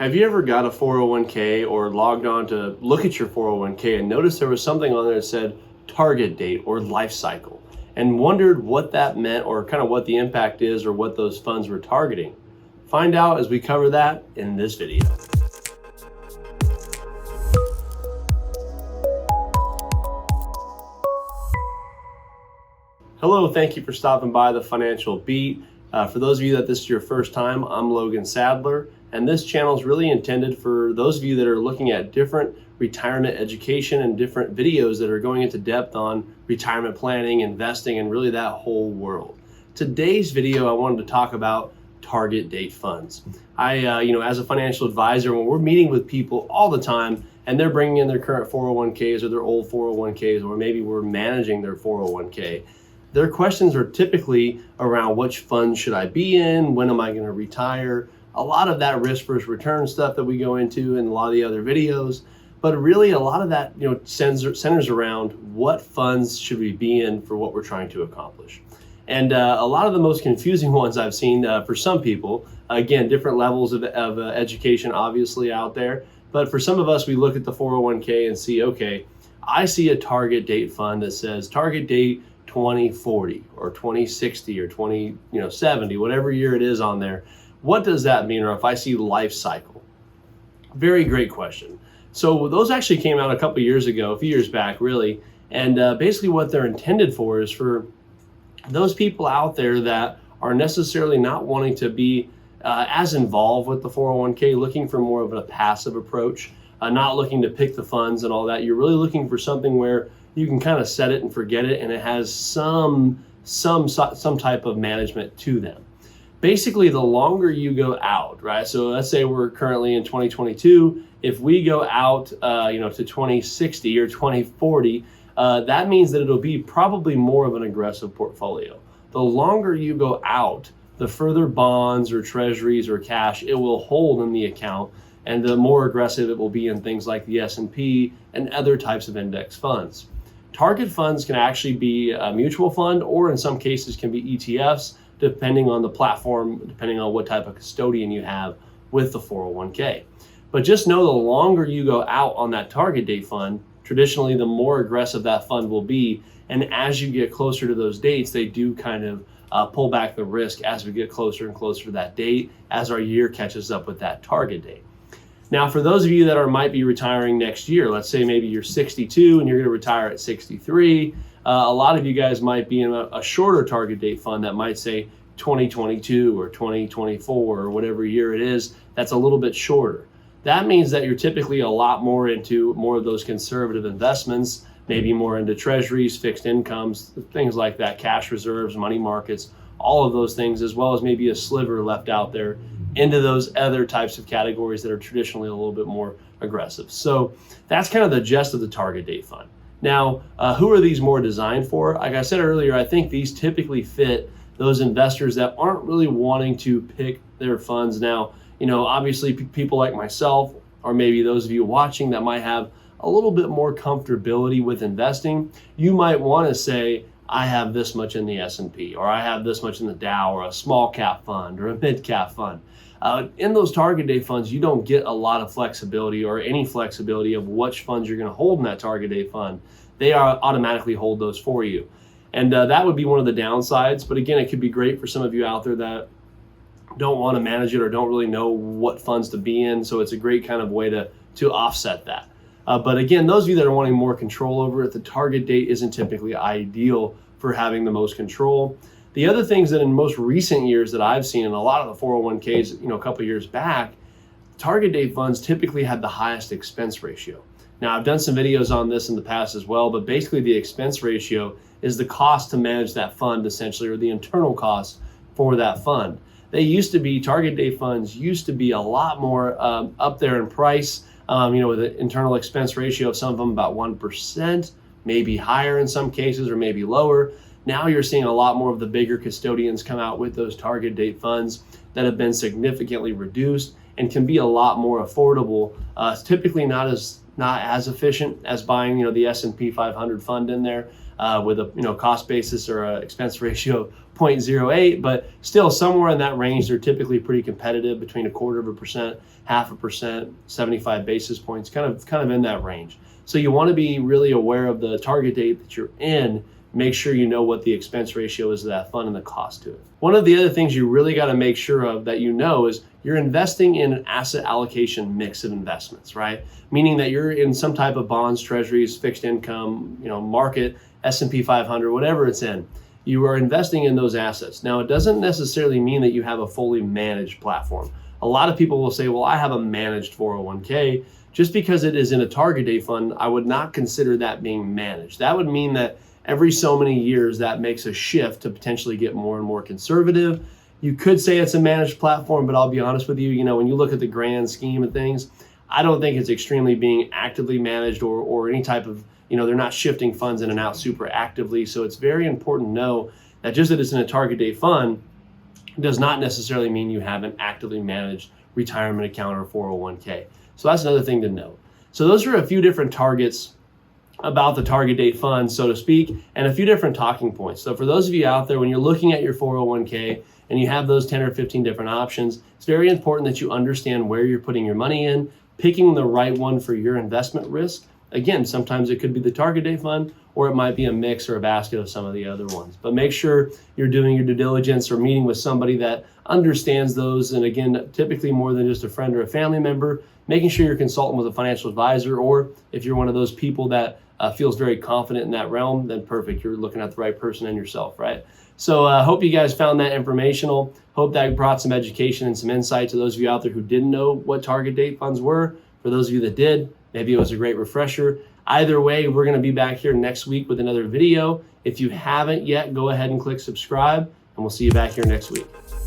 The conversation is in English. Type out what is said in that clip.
Have you ever got a 401k or logged on to look at your 401k and noticed there was something on there that said target date or life cycle and wondered what that meant or kind of what the impact is or what those funds were targeting? Find out as we cover that in this video. Hello, thank you for stopping by the Financial Beat. For those of you that this is your first time, I'm Logan Sadler, and this channel is really intended for those of you that are looking at different retirement education and different videos that are going into depth on retirement planning, investing, and really that whole world. Today's video, I wanted to talk about target date funds. As a financial advisor, when we're meeting with people all the time and they're bringing in their current 401ks or their old 401ks, or maybe we're managing their 401k, their questions are typically around which funds should I be in, when am I going to retire, a lot of that risk versus return stuff that we go into in a lot of the other videos. But really a lot of that centers around what funds should we be in for what we're trying to accomplish. And a lot of the most confusing ones I've seen for some people, again, different levels of education obviously out there. But for some of us, we look at the 401k and see, okay, I see a target date fund that says target date 2040 or 2060 or 2070, whatever year it is on there. What does that mean? Or if I see life cycle? Very great question. So those actually came out a couple years ago, a few years back really. And basically what they're intended for is for those people out there that are necessarily not wanting to be as involved with the 401k, looking for more of a passive approach, not looking to pick the funds and all that. You're really looking for something where you can kind of set it and forget it, and it has some type of management to them. Basically, the longer you go out, right? So let's say we're currently in 2022. If we go out, to 2060 or 2040, that means that it'll be probably more of an aggressive portfolio. The longer you go out, the further bonds or treasuries or cash it will hold in the account, and the more aggressive it will be in things like the S&P and other types of index funds. Target funds can actually be a mutual fund, or in some cases can be ETFs, depending on the platform, depending on what type of custodian you have with the 401k. But just know the longer you go out on that target date fund, traditionally the more aggressive that fund will be. And as you get closer to those dates, they do kind of pull back the risk as we get closer and closer to that date, as our year catches up with that target date. Now, for those of you that might be retiring next year, let's say maybe you're 62 and you're going to retire at 63. A lot of you guys might be in a shorter target date fund that might say 2022 or 2024 or whatever year it is. That's a little bit shorter. That means that you're typically a lot more into more of those conservative investments, maybe more into treasuries, fixed incomes, things like that, cash reserves, money markets, all of those things, as well as maybe a sliver left out there into those other types of categories that are traditionally a little bit more aggressive. So that's kind of the gist of the target date fund. Now, who are these more designed for? Like I said earlier, I think these typically fit those investors that aren't really wanting to pick their funds. Now, obviously people like myself, or maybe those of you watching that might have a little bit more comfortability with investing, you might want to say, I have this much in the S&P, or I have this much in the Dow, or a small cap fund, or a mid cap fund. In those target date funds, you don't get a lot of flexibility or any flexibility of which funds you're going to hold in that target date fund. They automatically hold those for you. And that would be one of the downsides. But again, it could be great for some of you out there that don't want to manage it or don't really know what funds to be in. So it's a great kind of way to offset that. But again, those of you that are wanting more control over it, the target date isn't typically ideal for having the most control. The other things that in most recent years that I've seen in a lot of the 401ks, a couple of years back, target date funds typically had the highest expense ratio. Now, I've done some videos on this in the past as well, but basically the expense ratio is the cost to manage that fund essentially, or the internal cost for that fund. Target date funds used to be a lot more up there in price, with an internal expense ratio of some of them about 1%, maybe higher in some cases, or maybe lower. Now you're seeing a lot more of the bigger custodians come out with those target date funds that have been significantly reduced and can be a lot more affordable. Typically not as efficient as buying the S&P 500 fund in there with a cost basis or an expense ratio of 0.08, but still somewhere in that range. They're typically pretty competitive, between 1/4%, 0.5%, 75 basis points, kind of in that range. So you want to be really aware of the target date that you're in. Make sure you know what the expense ratio is of that fund and the cost to it. One of the other things you really got to make sure of that you know is you're investing in an asset allocation mix of investments, right? Meaning that you're in some type of bonds, treasuries, fixed income, market, S&P 500, whatever it's in. You are investing in those assets. Now, it doesn't necessarily mean that you have a fully managed platform. A lot of people will say, well, I have a managed 401k. Just because it is in a target date fund, I would not consider that being managed. That would mean that every so many years that makes a shift to potentially get more and more conservative. You could say it's a managed platform, but I'll be honest with you, when you look at the grand scheme of things, I don't think it's extremely being actively managed or any type of, they're not shifting funds in and out super actively. So it's very important to know that just that it's in a target date fund does not necessarily mean you have an actively managed retirement account or 401k. So that's another thing to know. So those are a few different targets about the target date fund, so to speak, and a few different talking points. So for those of you out there, when you're looking at your 401k and you have those 10 or 15 different options, it's very important that you understand where you're putting your money in, picking the right one for your investment risk. Again, sometimes it could be the target date fund, or it might be a mix or a basket of some of the other ones. But make sure you're doing your due diligence or meeting with somebody that understands those. And again, typically more than just a friend or a family member, making sure you're consulting with a financial advisor, or if you're one of those people that feels very confident in that realm, then perfect. You're looking at the right person and yourself, right? So I hope you guys found that informational. Hope that brought some education and some insight to those of you out there who didn't know what target date funds were. For those of you that did, maybe it was a great refresher. Either way, we're going to be back here next week with another video. If you haven't yet, go ahead and click subscribe, and we'll see you back here next week.